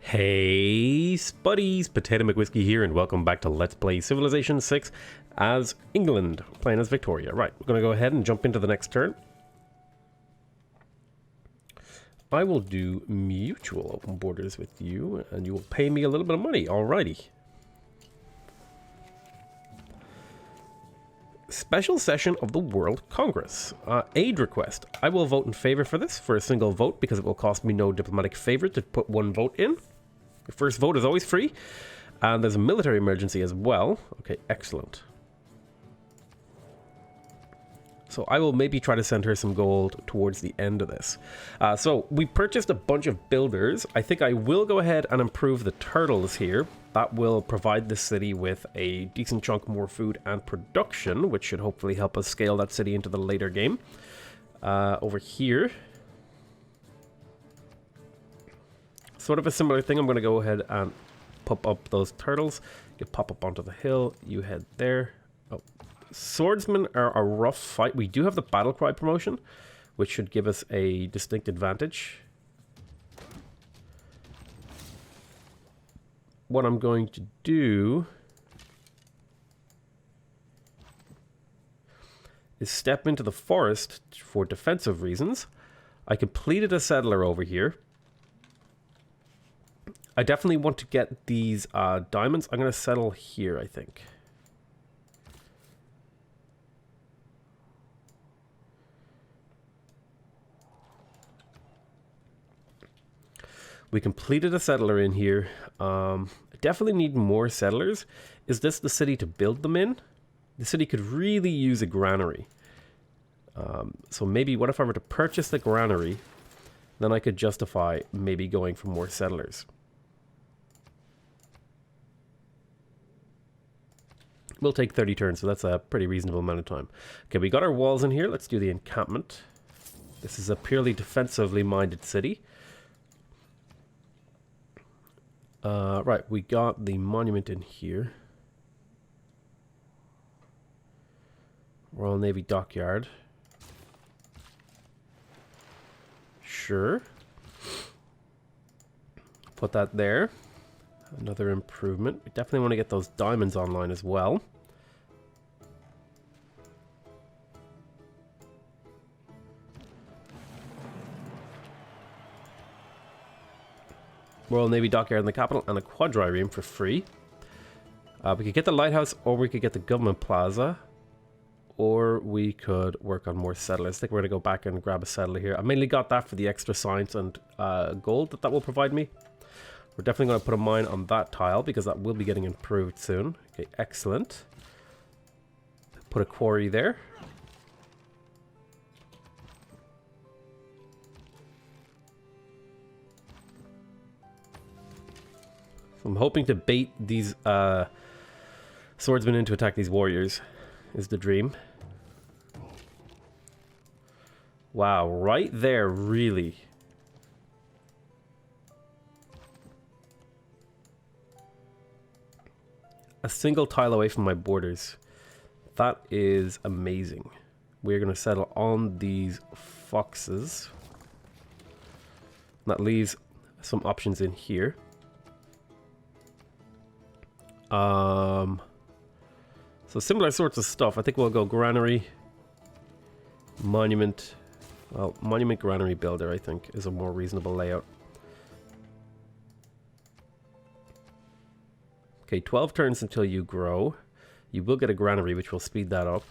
Hey Spuddies, Potatomcwhiskey here, and welcome back to Let's Play Civilization 6 as England, playing as Victoria. Right, we're going to go ahead and jump into the next turn. I will do mutual open borders with you, and you will pay me a little bit of money. Alrighty. Special session of the World Congress. Aid request. I will vote in favor for this for a single vote because it will cost me no diplomatic favor to put one vote in. Your first vote is always free. And there's a military emergency as well. Okay, excellent. So I will maybe try to send her some gold towards the end of this. So we purchased a bunch of builders. I think I will go ahead and improve the turtles here. That will provide the city with a decent chunk more food and production, which should hopefully help us scale that city into the later game. Over here, sort of a similar thing. I'm going to go ahead and pop up those turtles. You pop up onto the hill. You head there. Oh. Swordsmen are a rough fight. We do have the battle cry promotion, which should give us a distinct advantage. What I'm going to do is step into the forest for defensive reasons. I completed a settler over here. I definitely want to get these diamonds. I'm going to settle here, I think. We completed a settler in here. I definitely need more settlers. Is this the city to build them in? The city could really use a granary. So maybe what if I were to purchase the granary? Then I could justify maybe going for more settlers. We'll take 30 turns, so that's a pretty reasonable amount of time. Okay, we got our walls in here. Let's do the encampment. This is a purely defensively minded city. Right, we got the monument in here. Royal Navy Dockyard. Sure. Put that there. Another improvement. We definitely want to get those diamonds online as well. Royal Navy Dockyard in the capital and a quadrireme for free. We could get the lighthouse, or we could get the government plaza, or we could work on more settlers. I think we're going to go back and grab a settler here. I mainly got that for the extra science and gold that will provide me. We're definitely going to put a mine on that tile because that will be getting improved soon. Okay, excellent. Put a quarry there. I'm hoping to bait these swordsmen in to attack these warriors, is the dream. Wow, right there, really. A single tile away from my borders. That is amazing. We're going to settle on these foxes. That leaves some options in here. So similar sorts of stuff. I think we'll go granary, monument. Well, monument granary builder, I think, is a more reasonable layout. Okay, 12 turns until you grow. You will get a granary, which will speed that up.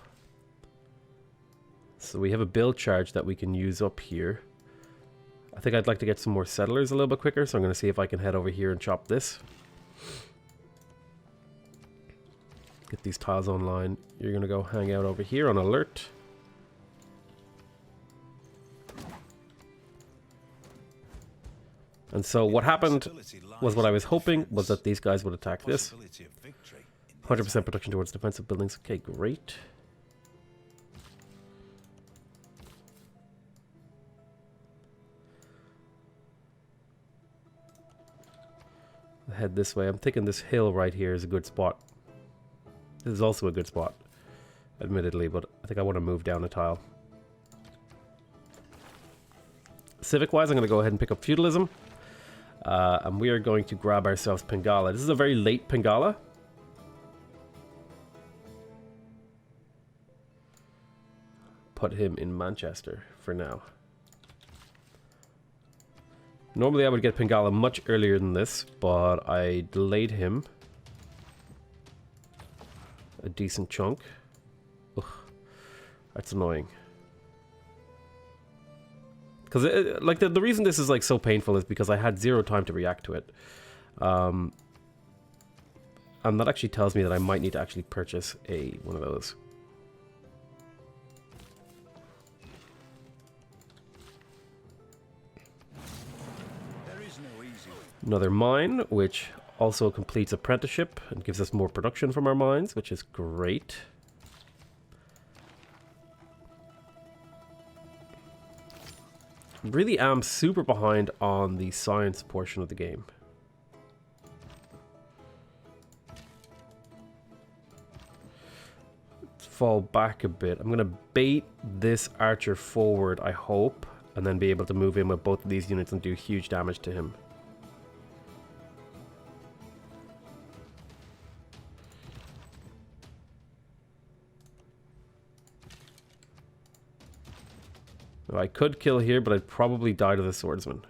So we have a build charge that we can use up here. I think I'd like to get some more settlers a little bit quicker, so I'm going to see if I can head over here and chop this. Get these tiles online. You're going to go hang out over here on alert. And so what happened was what I was hoping was that these guys would attack this. 100% protection towards defensive buildings. Okay, great. I'll head this way. I'm thinking this hill right here is a good spot. This is also a good spot, admittedly, but I think I want to move down a tile. Civic-wise, I'm going to go ahead and pick up feudalism. And we are going to grab ourselves Pingala. This is a very late Pingala. Put him in Manchester for now. Normally I would get Pingala much earlier than this, but I delayed him a decent chunk. Ugh, that's annoying. Because like the reason this is like so painful is because I had 0 time to react to it. And that actually tells me that I might need to actually purchase one of those. Another mine, which also completes apprenticeship and gives us more production from our mines, which is great. Really am super behind on the science portion of the game. Let's fall back a bit. I'm going to bait this archer forward, I hope, and then be able to move in with both of these units and do huge damage to him. I could kill here, but I'd probably die to the swordsman.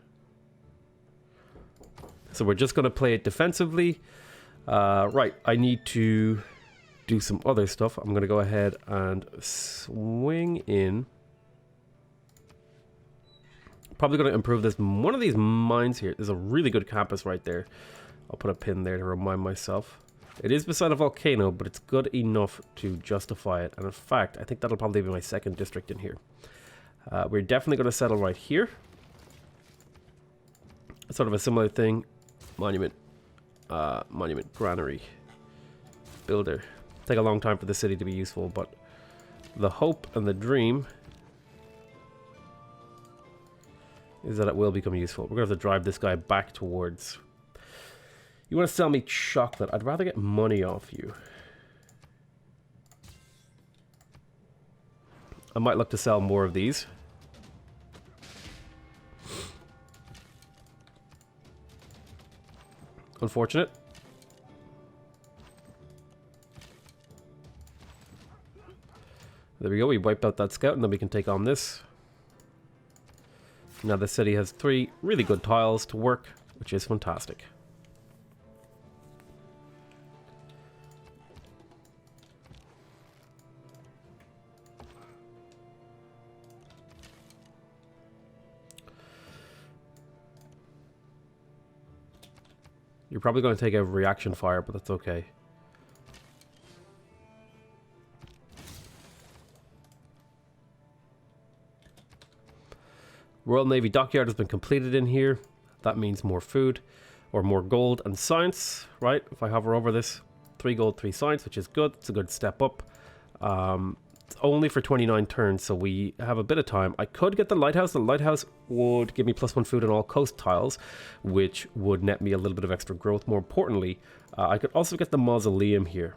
So we're just going to play it defensively. Right, I need to do some other stuff. I'm going to go ahead and swing in. Probably going to improve this. One of these mines here. There's a really good campus right there. I'll put a pin there to remind myself. It is beside a volcano, but it's good enough to justify it. And in fact, I think that'll probably be my second district in here. We're definitely going to settle right here. Sort of a similar thing. Monument. Monument. Granary. Builder. Take a long time for the city to be useful, but the hope and the dream is that it will become useful. We're going to have to drive this guy back towards... You want to sell me chocolate? I'd rather get money off you. I might look to sell more of these. Unfortunate. There we go, we wiped out that scout and then we can take on this. Now the city has 3 really good tiles to work, which is fantastic. You're probably going to take a reaction fire, but that's okay. Royal Navy Dockyard has been completed in here. That means more food, or more gold and science, right? If I hover over this, 3 gold, 3 science, which is good. It's a good step up. It's only for 29 turns, so we have a bit of time. I could get the lighthouse. The lighthouse would give me +1 food on all coast tiles, which would net me a little bit of extra growth. More importantly, I could also get the mausoleum here.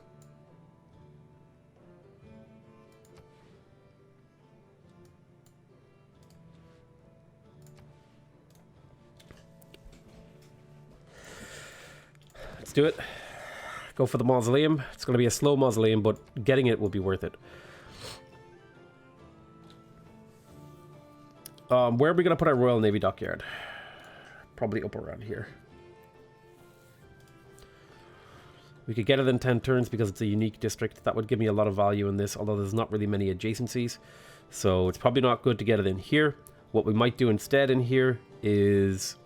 Let's do it. Go for the mausoleum. It's going to be a slow mausoleum, but getting it will be worth it. Where are we going to put our Royal Navy Dockyard? Probably up around here. We could get it in 10 turns because it's a unique district. That would give me a lot of value in this, although there's not really many adjacencies. So it's probably not good to get it in here. What we might do instead in here is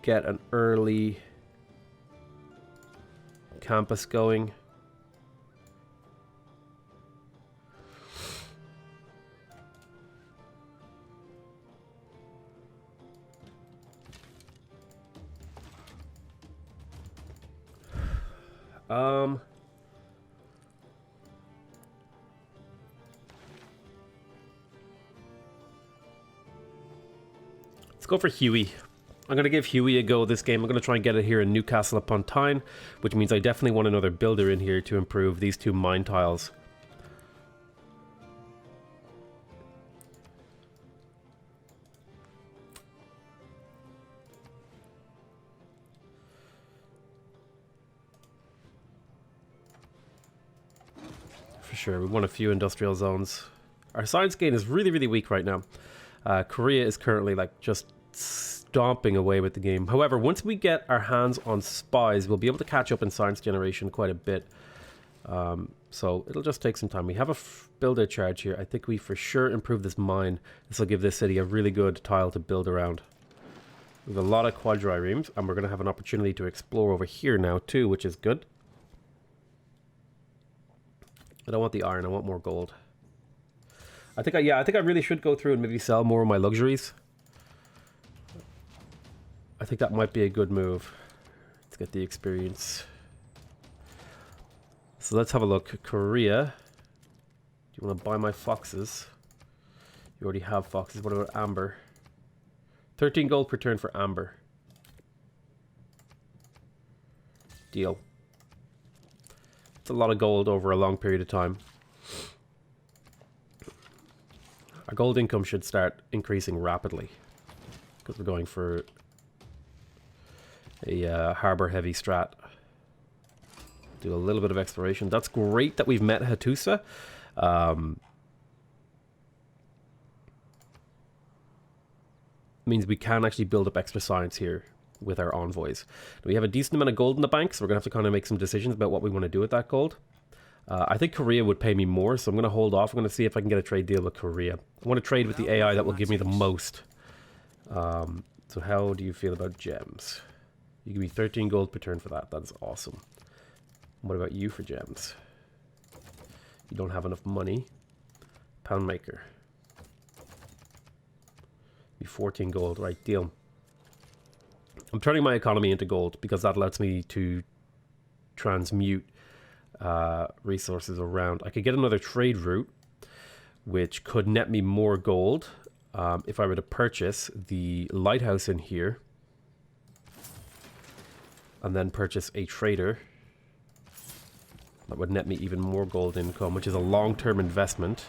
get an early campus going. Let's go for Huey. I'm going to give Huey a go this game. I'm going to try and get it here in Newcastle upon Tyne, which means I definitely want another builder in here to improve these 2 mine tiles. sure. We want a few industrial zones. Our science gain is really, really weak right now. Korea is currently like just stomping away with the game. However, once we get our hands on spies, we'll be able to catch up in science generation quite a bit. So it'll just take some time. We have a builder charge here. I think we for sure improve this mine. This will give this city a really good tile to build around. We have a lot of quadriremes, and we're going to have an opportunity to explore over here now too, which is good. I don't want the iron, I want more gold. I think I really should go through and maybe sell more of my luxuries. I think that might be a good move. Let's get the experience. So let's have a look. Korea. Do you want to buy my foxes? You already have foxes. What about amber? 13 gold per turn for amber. Deal. It's a lot of gold over a long period of time. Our gold income should start increasing rapidly because we're going for a harbor heavy strat. Do a little bit of exploration. That's great that we've met Hattusa. Means we can actually build up extra science here with our envoys. We have a decent amount of gold in the bank, so we're going to have to kind of make some decisions about what we want to do with that gold. I think Korea would pay me more, so I'm going to hold off. I'm going to see if I can get a trade deal with Korea. I want to trade with the AI that will give me the most. So how do you feel about gems? You give me 13 gold per turn for that. That is awesome. What about you for gems? You don't have enough money. Pound maker. Be 14 gold, right? Deal. I'm turning my economy into gold because that lets me to transmute resources around. I could get another trade route, which could net me more gold if I were to purchase the lighthouse in here, and then purchase a trader. That would net me even more gold income, which is a long-term investment.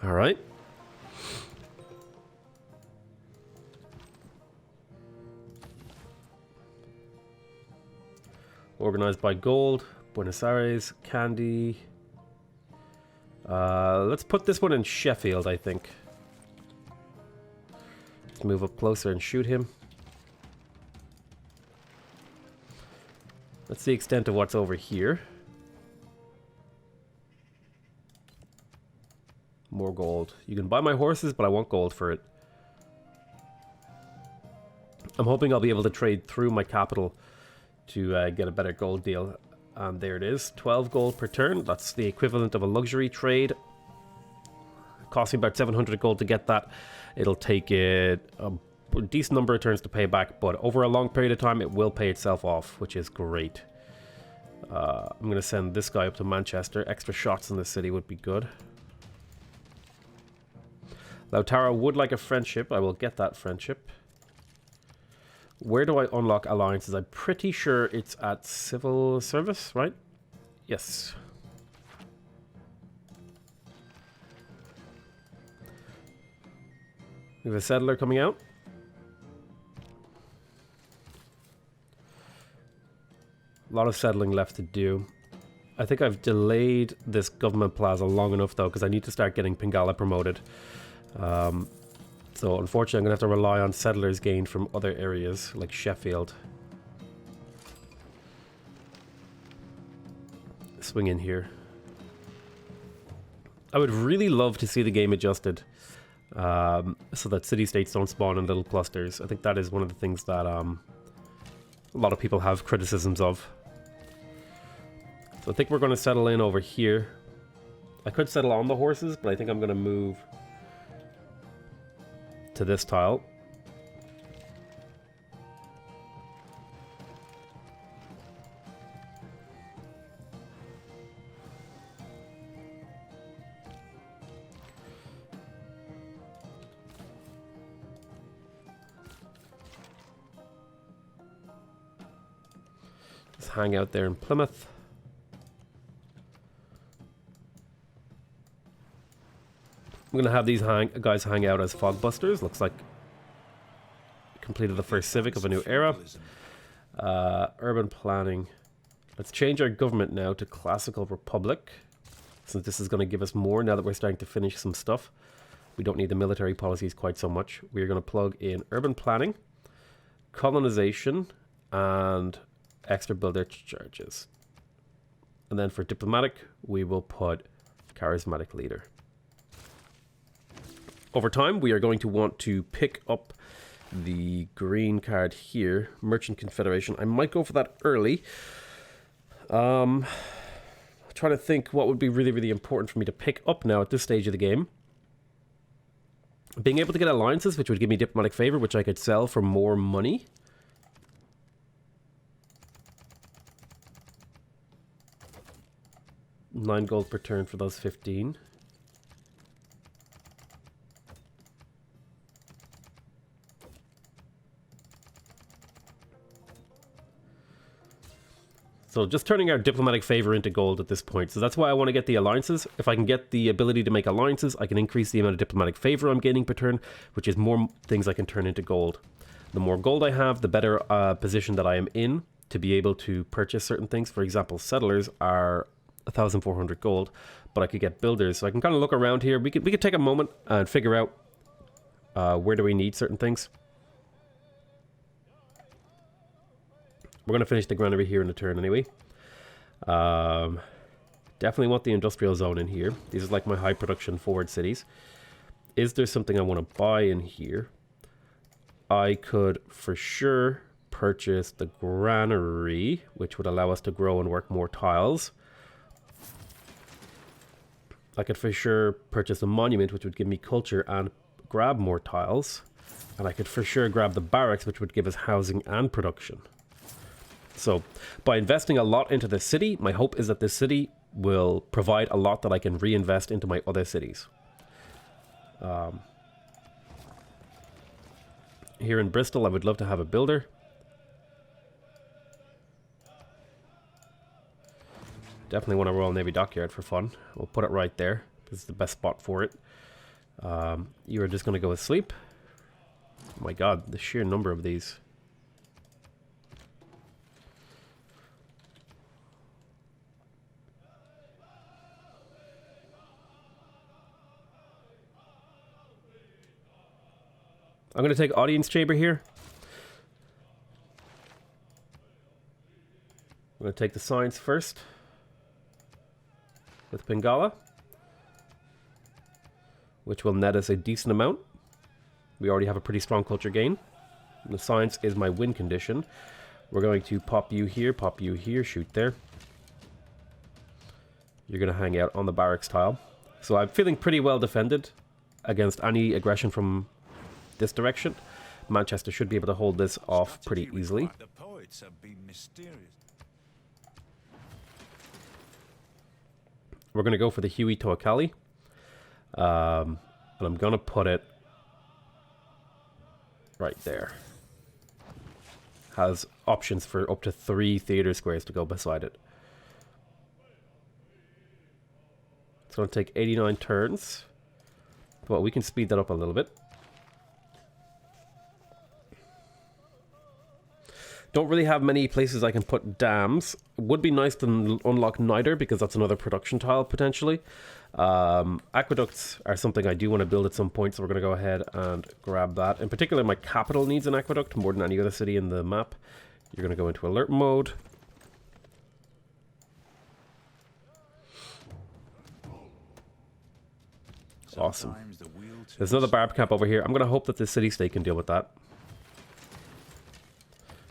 All right. Organized by gold. Buenos Aires, Candy. Let's put this one in Sheffield, I think. Let's move up closer and shoot him. That's the extent of what's over here. More gold. You can buy my horses, but I want gold for it. I'm hoping I'll be able to trade through my capital to get a better gold deal. And there it is. 12 gold per turn. That's the equivalent of a luxury trade. Costing about 700 gold to get that. It'll take it a decent number of turns to pay back, but over a long period of time, it will pay itself off, which is great. I'm going to send this guy up to Manchester. Extra shots in the city would be good. Lautaro would like a friendship. I will get that friendship. Where do I unlock alliances? I'm pretty sure it's at civil service, right? Yes. We have a settler coming out. A lot of settling left to do. I think I've delayed this government plaza long enough though, because I need to start getting Pingala promoted. So unfortunately I'm going to have to rely on settlers gained from other areas like Sheffield. Swing in here. I would really love to see the game adjusted so that city-states don't spawn in little clusters. I think that is one of the things that a lot of people have criticisms of. So I think we're going to settle in over here. I could settle on the horses, but I think I'm going to move to this tile. Just hang out there in Plymouth. I'm going to have these guys hang out as fog busters. Looks like completed the first civic of a new era. Urban planning. Let's change our government now to classical republic, since this is going to give us more now that we're starting to finish some stuff. We don't need the military policies quite so much. We're going to plug in urban planning, colonization, and extra builder charges. And then for diplomatic, we will put charismatic leader. Over time, we are going to want to pick up the green card here, Merchant Confederation. I might go for that early. Trying to think what would be really, really important for me to pick up now at this stage of the game. Being able to get alliances, which would give me diplomatic favor, which I could sell for more money. $9 gold per turn for those 15. So just turning our diplomatic favor into gold at this point. So that's why I want to get the alliances. If I can get the ability to make alliances, I can increase the amount of diplomatic favor I'm gaining per turn, which is more things I can turn into gold. The more gold I have, the better position that I am in to be able to purchase certain things. For example, settlers are 1,400 gold, but I could get builders. So I can kind of look around here. We could take a moment and figure out where do we need certain things. We're going to finish the granary here in a turn anyway. Definitely want the industrial zone in here. These are like my high production forward cities. Is there something I want to buy in here? I could for sure purchase the granary, which would allow us to grow and work more tiles. I could for sure purchase a monument, which would give me culture and grab more tiles. And I could for sure grab the barracks, which would give us housing and production. So, by investing a lot into this city, my hope is that this city will provide a lot that I can reinvest into my other cities. Here in Bristol, I would love to have a builder. Definitely want a Royal Navy dockyard for fun. We'll put it right there. This is the best spot for it. You are just going to go with sleep. Oh my god, the sheer number of these. I'm going to take audience chamber here. I'm going to take the science first with Pingala, which will net us a decent amount. We already have a pretty strong culture gain. The science is my win condition. We're going to pop you here, shoot there. You're going to hang out on the barracks tile. So I'm feeling pretty well defended against any aggression from this direction. Manchester should be able to hold this off pretty easily. We're going to go for the Huey Toakali. And I'm going to put it right there. Has options for up to 3 theater squares to go beside it. It's going to take 89 turns. But we can speed that up a little bit. Don't really have many places I can put dams. Would be nice to unlock Niter because that's another production tile potentially. Aqueducts are something I do want to build at some point, so we're going to go ahead and grab that. In particular, my capital needs an aqueduct more than any other city in the map. You're going to go into alert mode. Awesome. There's another barb camp over here. I'm going to hope that the city state can deal with that.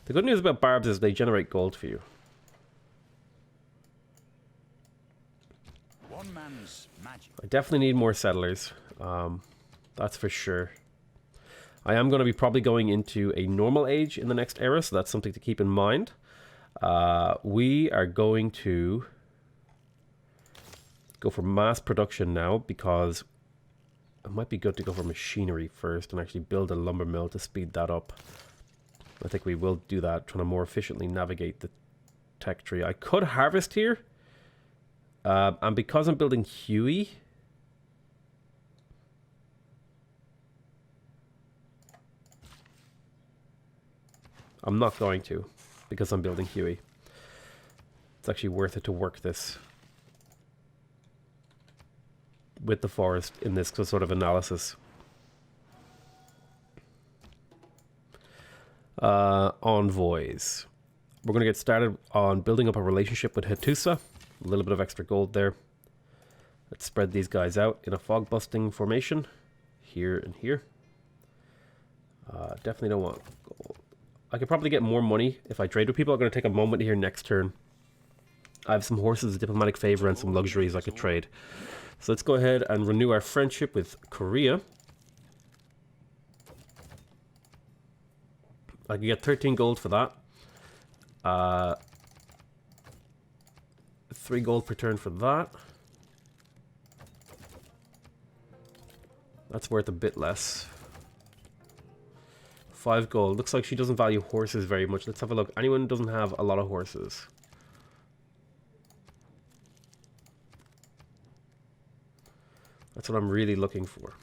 The good news about barbs is they generate gold for you. One man's magic. I definitely need more settlers. That's for sure. I am going to be probably going into a normal age in the next era, so that's something to keep in mind. We are going to go for mass production now because it might be good to go for machinery first and actually build a lumber mill to speed that up. I think we will do that, trying to more efficiently navigate the tech tree. I could harvest here. And because I'm building Huey, I'm not going to, because I'm building Huey. It's actually worth it to work this with the forest in this sort of analysis. Envoys. We're going to get started on building up a relationship with Hattusa. A little bit of extra gold there. Let's spread these guys out in a fog busting formation. Here and here. Definitely don't want gold. I could probably get more money if I trade with people. I'm going to take a moment here next turn. I have some horses, diplomatic favor, and some luxuries I could trade. So let's go ahead and renew our friendship with Korea. I can get 13 gold for that. 3 gold per turn for that. That's worth a bit less. 5 gold. Looks like she doesn't value horses very much. Let's have a look. Anyone doesn't have a lot of horses? That's what I'm really looking for.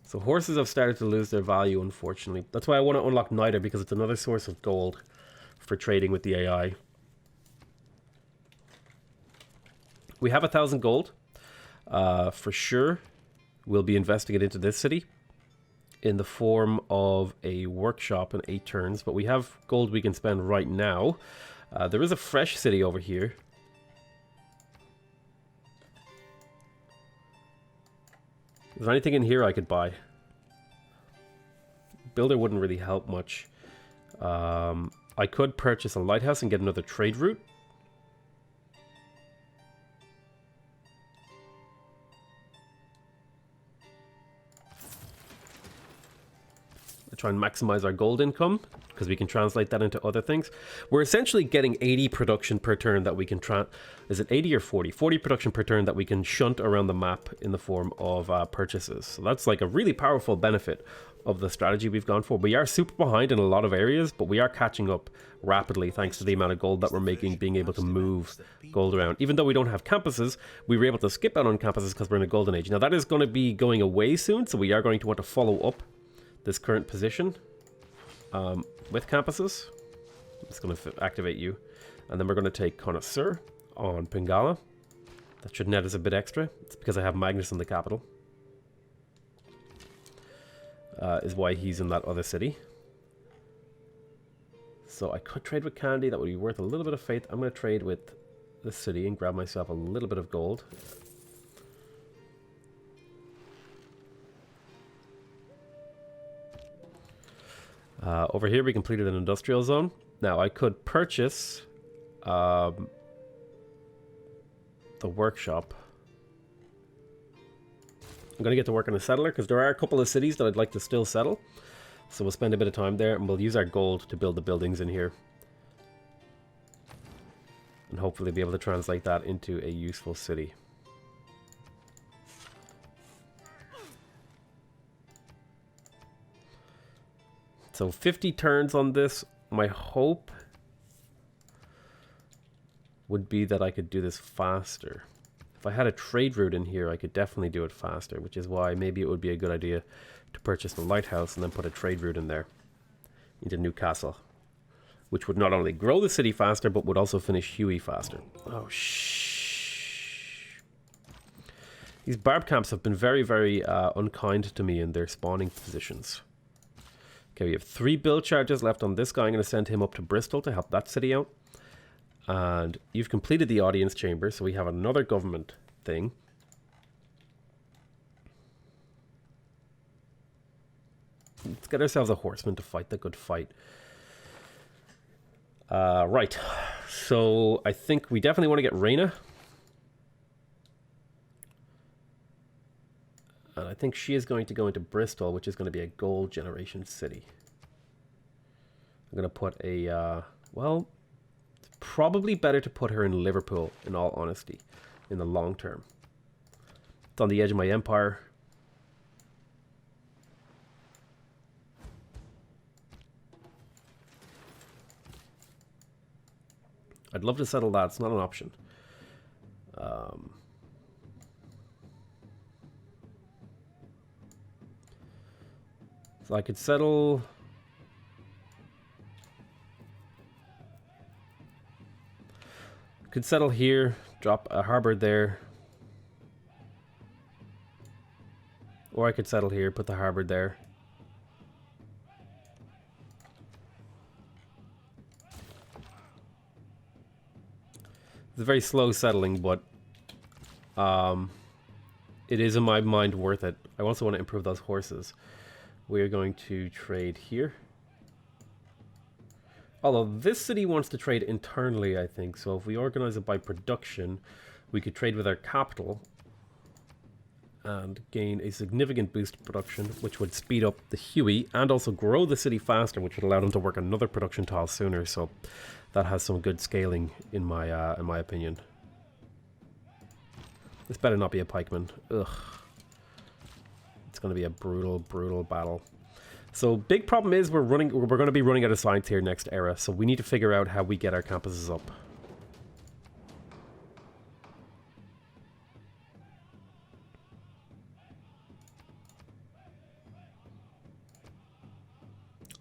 So horses have started to lose their value, unfortunately. That's why I want to unlock Niter, because it's another source of gold for trading with the AI. We have 1,000 gold. For sure, we'll be investing it into this city in the form of a workshop in 8 turns. But we have gold we can spend right now. There is a fresh city over here. Is there anything in here I could buy? Builder wouldn't really help much. I could purchase a lighthouse and get another trade route. Try and maximize our gold income, because we can translate that into other things. We're essentially getting 80 production per turn that we can is it 80 or 40? 40 production per turn that we can shunt around the map in the form of purchases. So that's like a really powerful benefit of the strategy we've gone for. We are super behind in a lot of areas, but we are catching up rapidly thanks to the amount of gold that we're making, being able to move gold around. Even though we don't have campuses, we were able to skip out on campuses because we're in a golden age. Now that is going to be going away soon, so we are going to want to follow up this current position with campuses. I'm just going to activate you, and then we're going to take Connoisseur on Pingala. That should net us a bit extra. It's because I have Magnus in the capital, is why he's in that other city. So I could trade with Candy. That would be worth a little bit of faith. I'm going to trade with this city and grab myself a little bit of gold. Over here we completed an industrial zone. Now I could purchase the workshop. I'm going to get to work on a settler because there are a couple of cities that I'd like to still settle. So we'll spend a bit of time there and we'll use our gold to build the buildings in here. And hopefully be able to translate that into a useful city. So 50 turns on this. My hope would be that I could do this faster. If I had a trade route in here, I could definitely do it faster, which is why maybe it would be a good idea to purchase the lighthouse and then put a trade route in there into Newcastle, which would not only grow the city faster, but would also finish Huey faster. Oh, shh. These barb camps have been very, very unkind to me in their spawning positions. Okay, we have 3 build charges left on this guy. I'm going to send him up to Bristol to help that city out. And you've completed the audience chamber, so we have another government thing. Let's get ourselves a horseman to fight the good fight. Right, so I think we definitely want to get Reyna. And I think she is going to go into Bristol, which is going to be a gold generation city. I'm going to put a, well, it's probably better to put her in Liverpool, in all honesty, in the long term. It's on the edge of my empire. I'd love to settle that. It's not an option. So I could settle... Could settle here, drop a harbor there. Or I could settle here, put the harbor there. It's very slow settling, but it is in my mind worth it. I also want to improve those horses. We are going to trade here. Although this city wants to trade internally, I think. So if we organize it by production, we could trade with our capital and gain a significant boost to production, which would speed up the Huey and also grow the city faster, which would allow them to work another production tile sooner. So that has some good scaling in my opinion. This better not be a pikeman. Ugh. It's going to be a brutal battle. So big problem is we're going to be running out of science here next era. So we need to figure out how we get our campuses up.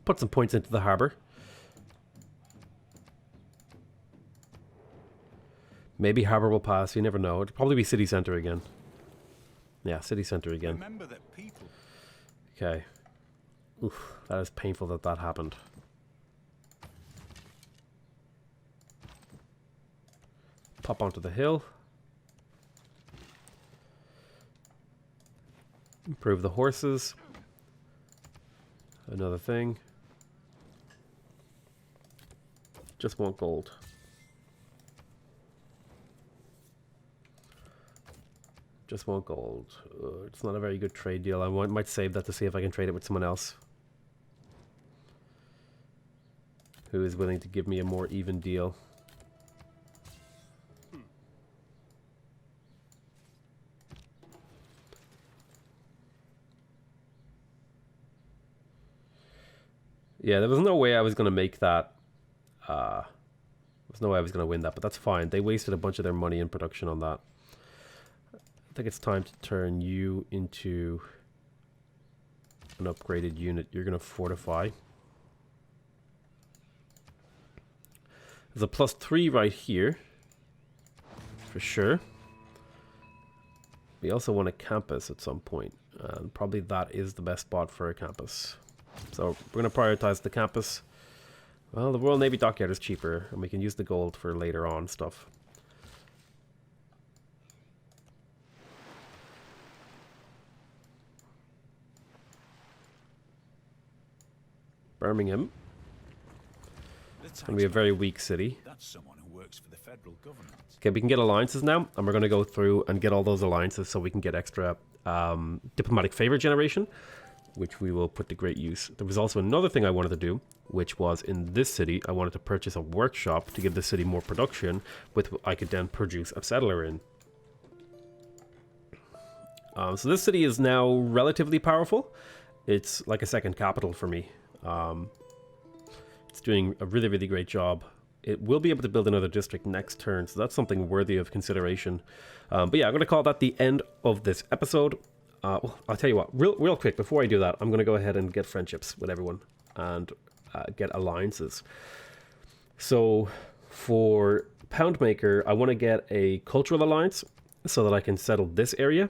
Put some points into the harbor. Maybe harbor will pass. You never know. It'll probably be city center again. Yeah, city center again. Remember that people... Okay. Oof, that is painful that that happened. Pop onto the hill. Improve the horses. Another thing. Just want gold. Just want gold. It's not a very good trade deal. I might save that to see if I can trade it with someone else who is willing to give me a more even deal. Yeah, there was no way I was going to make that. There's no way I was going to win that, but that's fine. They wasted a bunch of their money in production on that. I think it's time to turn you into an upgraded unit. You're going to fortify. There's a +3 right here, for sure. We also want a campus at some point, and probably that is the best spot for a campus. So we're going to prioritize the campus. Well, the Royal Navy Dockyard is cheaper, and we can use the gold for later on stuff. Birmingham. It's going to be a very weak city. That's someone who works for the federal government. Okay, we can get alliances now, and we're going to go through and get all those alliances so we can get extra diplomatic favor generation, which we will put to great use. There was also another thing I wanted to do, which was in this city, I wanted to purchase a workshop to give the city more production, with I could then produce a settler in. So this city is now relatively powerful. It's like a second capital for me. It's doing a really great job. It will be able to build another district next turn, so that's something worthy of consideration. But yeah, I'm going to call that the end of this episode. Well, I'll tell you what, real quick, before I do that, I'm going to go ahead and get friendships with everyone and get alliances. So for Poundmaker, I want to get a cultural alliance so that I can settle this area.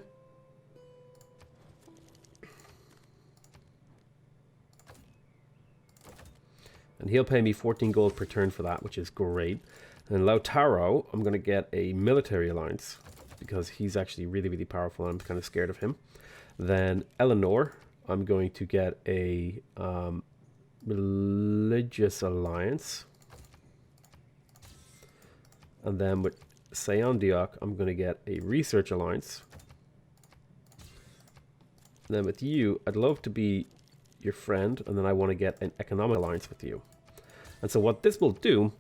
And he'll pay me 14 gold per turn for that, which is great. And Lautaro, I'm going to get a military alliance because he's actually really powerful and I'm kind of scared of him. Then Eleanor, I'm going to get a religious alliance. And then with Seondiok, I'm going to get a research alliance. And then with you, I'd love to be your friend, and then I want to get an economic alliance with you. And so what this will do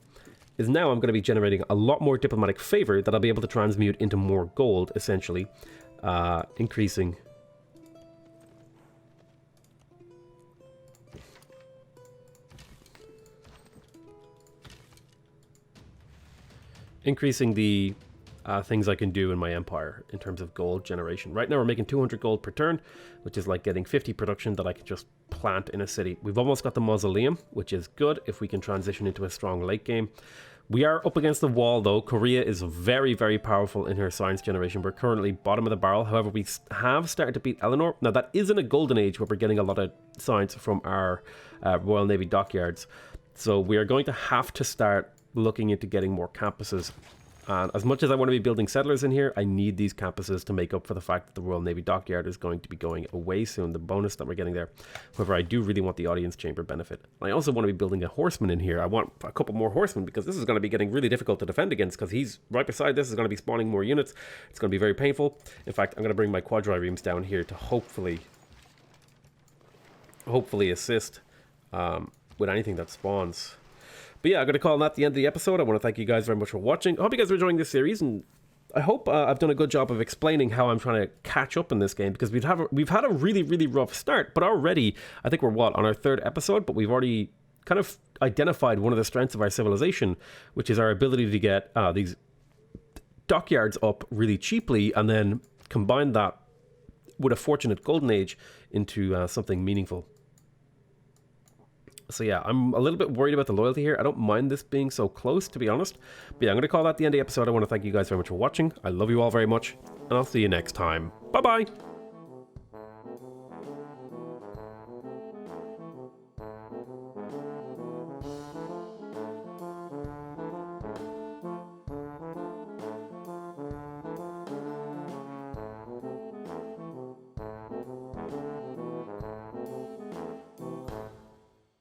is now I'm going to be generating a lot more diplomatic favor that I'll be able to transmute into more gold, essentially, increasing the things I can do in my empire in terms of gold generation. Right now we're making 200 gold per turn, which is like getting 50 production that I can just plant in a city. We've almost got the mausoleum, which is good if we can transition into a strong late game. We are up against the wall though. Korea is very, very powerful in her science generation. We're currently bottom of the barrel. However, we have started to beat Eleanor. Now that is in a golden age where we're getting a lot of science from our Royal Navy dockyards. So we are going to have to start looking into getting more campuses. And as much as I want to be building settlers in here, I need these campuses to make up for the fact that the Royal Navy Dockyard is going to be going away soon, the bonus that we're getting there. However, I do really want the audience chamber benefit. I also want to be building a horseman in here. I want a couple more horsemen because this is going to be getting really difficult to defend against because he's right beside this, is going to be spawning more units. It's going to be very painful. In fact, I'm going to bring my quadriremes down here to hopefully assist with anything that spawns. But yeah, I'm going to call that the end of the episode. I want to thank you guys very much for watching. I hope you guys are enjoying this series, and I hope I've done a good job of explaining how I'm trying to catch up in this game, because we've had a really, really rough start, but already, I think we're on our 3rd episode, but we've already kind of identified one of the strengths of our civilization, which is our ability to get these dockyards up really cheaply, and then combine that with a fortunate golden age into something meaningful. So yeah, I'm a little bit worried about the loyalty here. I don't mind this being so close, to be honest. But yeah, I'm going to call that the end of the episode. I want to thank you guys very much for watching. I love you all very much, and I'll see you next time. Bye-bye!